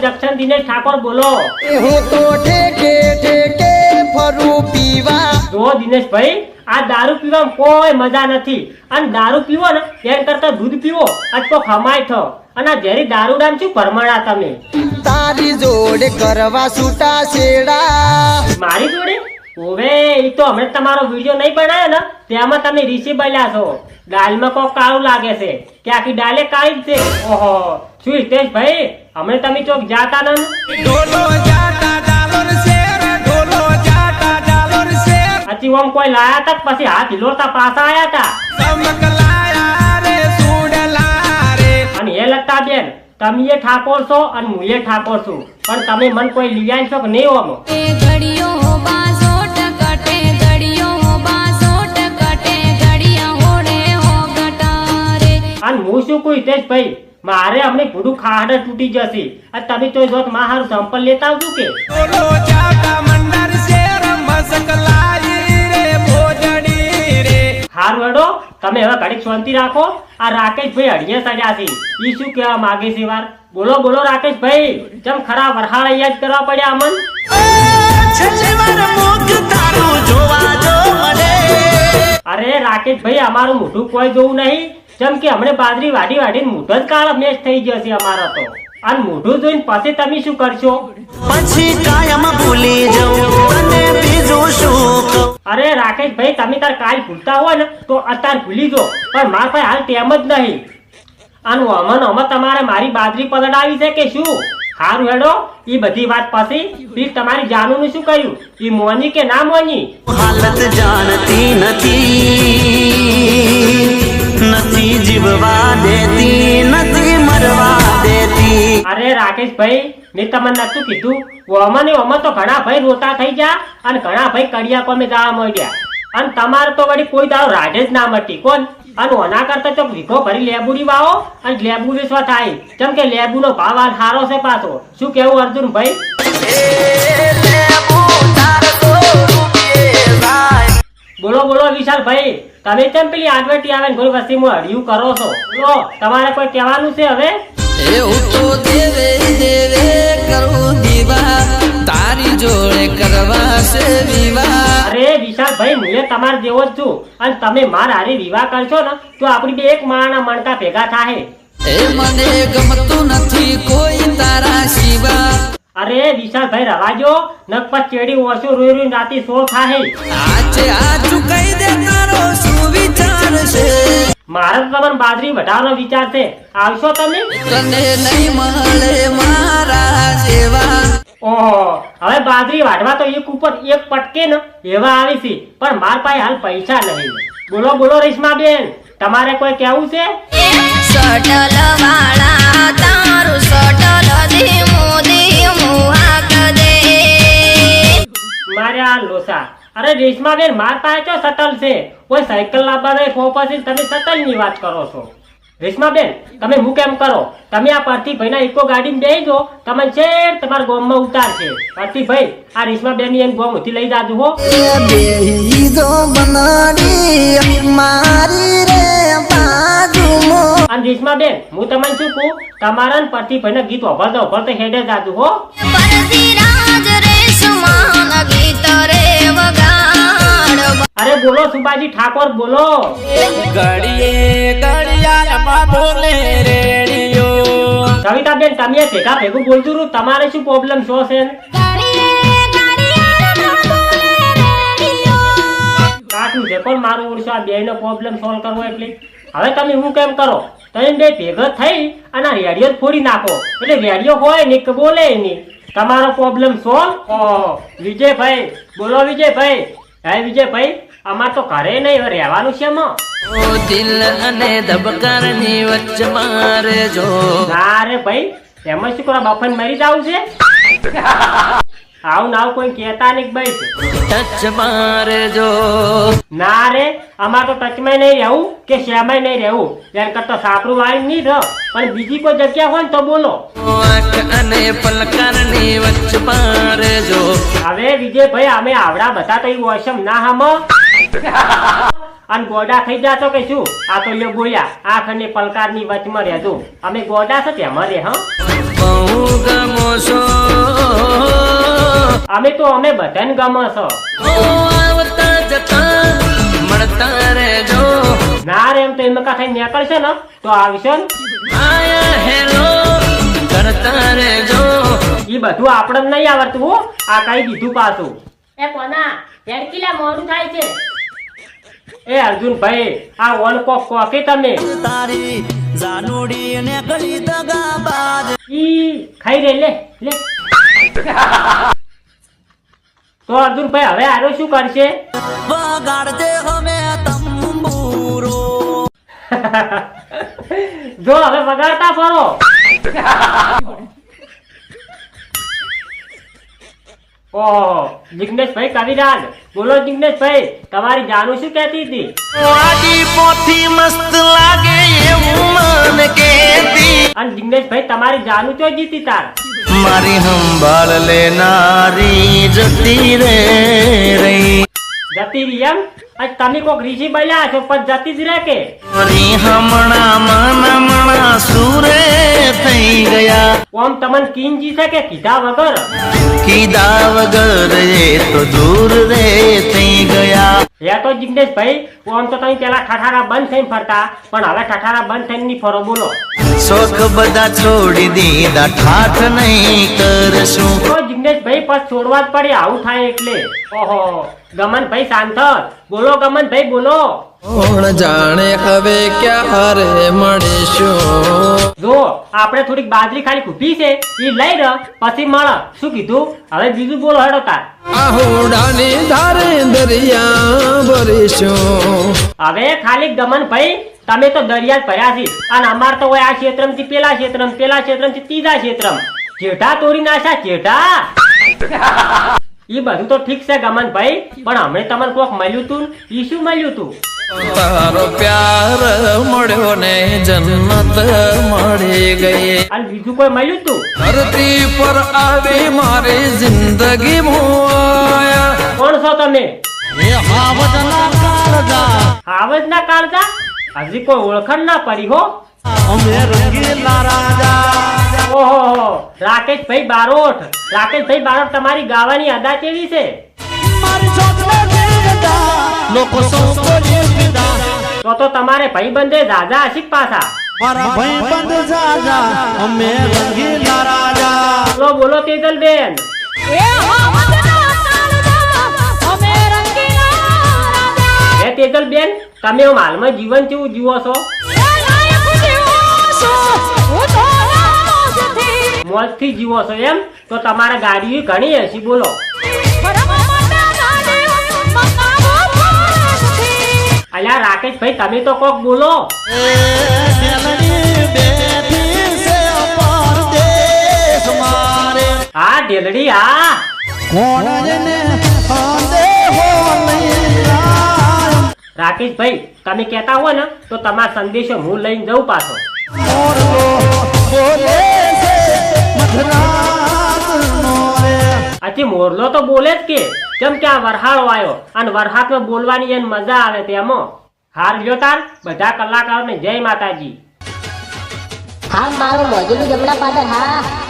જક્ષણ દિનેશ ઠાકોર બોલો. હું તો ઠેકે ઠેકે ફરું પીવા. જો દિનેશભાઈ, આ દારૂ પીવામાં કોઈ મજા નથી. અને દારૂ પીવો ને એમ કરતા દૂધ પીવો આજ તો ખમાય થો. અને આ ઝેરી દારૂ ડામ શું ભરમણા તમે. તારી જોડે કરવા છૂટા છેડા. મારી જોડે? ઓવે, એ તો હમણાં તમારો વિડીયો નહીં બનાવ્યો ને તેમાં તમે રીસી બન્યા છો. દાલમાં કોક કાળું લાગે છે કે આખી દાલે કાળી જ છે. ઓહો, શું હિતેશભાઈ, હમણાં તમે ચોક જાતા ને અચી ઓમ કોઈ લાયા તા પછી હાથ હિલોરતા પાછા આયા તા. અને એ લગતા બેન, તમે એ ઠાકોર છો અને હું એ ઠાકોર છું, પણ તમે મન કોઈ લીયા છો કે નહીં ઓમ? અને હું શું કહું હિતેશભાઈ, મારે હમણાં ભૂડું ખાડ તૂટી જશે. અને તમે તો જોત માં હારું સંપલ લેતા આવજો કે. હારું હેડો, તમે હવે ઘડીક શાંતિ રાખો. આ રાકેશભાઈ અડિયા સડ્યા છે, ઈ શું કહેવા માંગે છે વાર? બોલો બોલો રાકેશભાઈ, જેમ ખરા વરહાળ યાદ કરવા પડ્યા અમન. અરે રાકેશભાઈ, અમારું મોઢું કોઈ જોવું નહીં. જેમ કે હમણે બાજરી વાઢી વાઢીને મોઢો જ કાળો મેચ થઈ ગયો છે અમારો તો. અને મોઢું જોઈને પછી તમે શું કરશો? પછી કાયમ ભૂલી જાઉં અને બીજું શું? અરે રાકેશભાઈ, તમે તાર કાલ ભૂલતા હોય ને તો અત્યારે ભૂલી જો, પણ મારા ભાઈ હાલ તેમ જ નહીં. આનું અમન તમારે મારી બાજરી પલટાવી છે કે શું? હારું હેડો, ઈ બધી વાત પછી તમારી જાનુ નું શું કર્યું? ઈ મોની કે ના મોની? હાલત જાણતી નથી જીવવા દેતી, નથી મરવા દેતી. અરે રાકેશભાઈ, મેં તમને નતું કીધું? ઓમાં તો ઘણા ભાઈ રોતા થઈ ગયા અને ઘણા ભાઈ કડિયા કોમે જવા મળ્યા. અને તમારે તો વળી કોઈ દાવ રાડે જ ના મટી કોણ. અને ઓના કરતા તો વીઘો ભરી લેબુડી વાવો અને લેબુ વેચવા થાય. કેમ કે લેબુ નો ભાવ હાલ સારો છે પાછો. શું કેવું અર્જુનભાઈ? બોલો બોલો વિશાલભાઈ, તમે કેમ પેલી આડવટી આવે ને કોઈ વસ્તીમાં હડિયું કરો છો? બોલો, તમારે કોઈ કહેવાનું છે હવે? એવું તો દેવે દેવે કરું દીવા, તારી જોડે કરવા છે વિવાહ. અરે વિશાલભાઈ, હું તમારે જેવો જ છું. અને તમે મારા હારે વિવાહ કરશો ને તો આપણી બે એક માળના મણકા ભેગા થાય. એ મને ગમતું નથી કોઈ તારા સિવા. અરે વિશાલભાઈ, રવાજો, નકપત ચેડી ઓછો રોઈ રોઈ રાતી સોળ થાય. આજે આ ચુકાઈ દે તારો શું વિચાર છે? મારે તો તમને બાજરી વધારવાનો વિચાર છે. આવશો તમે? તને નહીં મળે મારા જેવા. ઓહો, હવે બાજરી વાઢવા તો એક ઉપર એક પટકે ને એવા આવી છે, પણ માર પાસે હાલ પૈસા નહીં. બોલો બોલો રેશમા બેન, તમારે કોઈ કેવું છે? સટલ વાળા તારું સટલ ધીમું ધીમું હાક દે. મારે આ લોસા. અરે રેશમા બેન, માર પાસે તો સટલ છે. કોઈ સાયકલ લાવવાનો ફોપસી તમે સટલ ની વાત કરો છો? રેશમા બેન, તમે હું કેમ કરો, તમે આ પરથી ભાઈ ના ઇકો ગાડી બેસી જો, તમે છે તમારા ગામ માં ઉતારશે. પરથી ભાઈ આ રેશમા બેન ની એમ ગામ ઉથી લઈ જાજો હો. અને રેશમા બેન, હું તમને શું કહું, તમારા પરથી ભાઈ ના ગીત ઓભરતો હેડે જાજો હો. અરે બોલો સુબાજી ઠાકોર, બોલો. કવિતા બેન, તમે ભેગા ભેગું બોલતું રહું. તમારે શું પ્રોબ્લેમ શો છે? કાઠું છે પણ મારું ઓળશો આ બે નો પ્રોબ્લેમ સોલ્વ કરવો. એટલે હવે તમે હું કેમ કરો, તમે બે ભેગા થઈ અને રેડિયો જ ફોડી નાખો. એટલે રેડિયો હોય ને કે બોલે નહીં, તમારો પ્રોબ્લેમ સોલ્વ. ઓહો વિજયભાઈ, બોલો વિજયભાઈ. હે વિજયભાઈ, અમાર તો ઘરે નહીં રહેવાનું છે. દિલ અને ધબકારની વચ્ચે મારે જો. ના રે ભાઈ, એમાં શું કરો, બફન મરી જાવ છે? આવું નાવ કોઈ કહેતા નહીં ભાઈ. ટચ મારે જો. ના રે, અમાર તો ટચમાં નહીં રહેવું કે શ્યામાં નહીં રહેવું. એમ કરતા સાપરું વાળી નહીં રહ, પણ બીજી કોઈ જગ્યા હોય ને તો બોલો. આંખ અને પલકારની વચ્ચે મારે જો. હવે વિજયભાઈ, અમે આવડા બધા તો એવું ઓસમ ના હમ અને ગોડા થઈ જાતો કે શું? આ તો લ્યો બોલ્યા, આંખ અને પલકારની વચમાં રહેજો. અમે ગોડા છે તેમાં રે. હા, બહુ ગમો છો અમે બધાને ગમે છો. આવતા જતા મળતા રહેજો ના રે એમ તો એમ કા થઈ નીકળશે ને તો આવશે ને. આયા હેલો કરતા રહેજો ઈ બધું આપણે નહીં આવડતું હો. આ કઈ દીધું પાછું. એ કોના હેડકીલા મોડું થાય છે. એ અર્જુનભાઈ આ ઓન કોક કોકે તમે તારી જાનુડી ને ગળી દગાબાજ ઈ ખાઈ રે લે લે. તો અર્જુનભાઈ હવે આરો શું કરશે? વગાડજે હમે તંબુરો જો હવે વગાડતા ફરો. ઓહો જિગ્નેશભાઈ કવિરાજ બોલો. જિગ્નેશભાઈ તમારી જાનું શું કહેતી હતી? આડી પોથી મસ્ત લાગે એવું મન કેતી અને જિગ્નેશભાઈ તમારી જાનું ચો જીતી તાર? મારી સંભાળ લેનારી જતી રે રહી જતી રહી એમ? આજ તમે કોક ઋષિ બન્યા છો પણ જતી જ રહે કે? મારી હમણાં મનમણા સુરે થઈ ગયા ઓમ તમને કિંજી છે કે કીધા વગર? કીધા વગર એ તો દૂર રે થઈ ગયા હે તો જિગ્નેશભાઈ ઓમ તો તમે પેલા ઠઠારા બંધ થઈને ફરતા પણ હવે ઠઠારા બંધ થઈને ની ફરો. બોલો. શોખ બધા છોડી દીધા ઠાઠ નહીં કરશું તો જિગ્નેશભાઈ પછી છોડવા જ પડે આવું થાય એટલે. ઓહો ગમનભાઈ શાંત બોલો. ગમનભાઈ બોલો. કોણ જાણે હવે ક્યારે મળીશું જો આપણે થોડીક બાજરી ખાલી ખૂટી છે ઈ લઈ ર પછી મળ. શું કીધું? હવે બીજું બોલો હેડો તાર. આહુડાની ધારે દરિયા ભરીશું હવે ખાલી ગમનભાઈ તમે તો દરિયા જ ભર્યા છે અને અમાર તો હોય આ ક્ષેત્રમ થી પેલા ક્ષેત્રમ થી ત્રીજા ક્ષેત્રમ જેઠા તોડી નાશા જેઠા. ઈ બધું તો ઠીક છે ગમનભાઈ પણ હમણાં તમને કોક મળ્યું તું. ઈ શું મળ્યું તું? તારો પ્યાર મળ્યો ને જન્નત મળી ગઈ અને બીજું કોઈ મળ્યું તું? ધરતી પર આવી મારી જિંદગી મોયા કોણ છો તમે? હાવજના કાળજા હાવજ ના કાળજા? હજી કોઈ ઓળખાણ ના પડી હો. અમે રંગીલા રાજા ઓહો રાકેશભાઈ બારોટ. રાકેશભાઈ બારોટ તમારી ગાવાની અદા કેવી છે? મારી છોકરે જીવતા લોકો સૌ બોલી દીધા તો તમારે ભાઈબંધે દાદા હશી પાછા. મારા ભાઈબંધ જાજા અમે રંગીલા રાજા બોલો બોલો તેજલબેન. એ હાવજના કાળજા અમે રંગીલા રાજા હે તેજલબેન તમે આમ હાલમાં જીવન કેવું જીવો છો? એ લાયક જીવો છું હું તો રાજથી મોજથી જીવો છો એમ? તો તમારા ગાડી ઘણી હશે. બોલો. અલ્યા રાકેશભાઈ તમે તો કોક બોલો. હા ઢેલડી હા. રાકેશભાઈ તમે કહેતા હો ને તો તમારો સંદેશો હું લઈને જઉં પાછો. હજી મોરલો તો બોલે જ કે કેમ કે આ વરહાળો આવ્યો અને વરહાટમાં બોલવાની એને મજા આવે તેમાં. હાર લ્યો તાર બધા કલાકારોને જય માતાજી. હા મારું મોજું જમણા પાદર હા.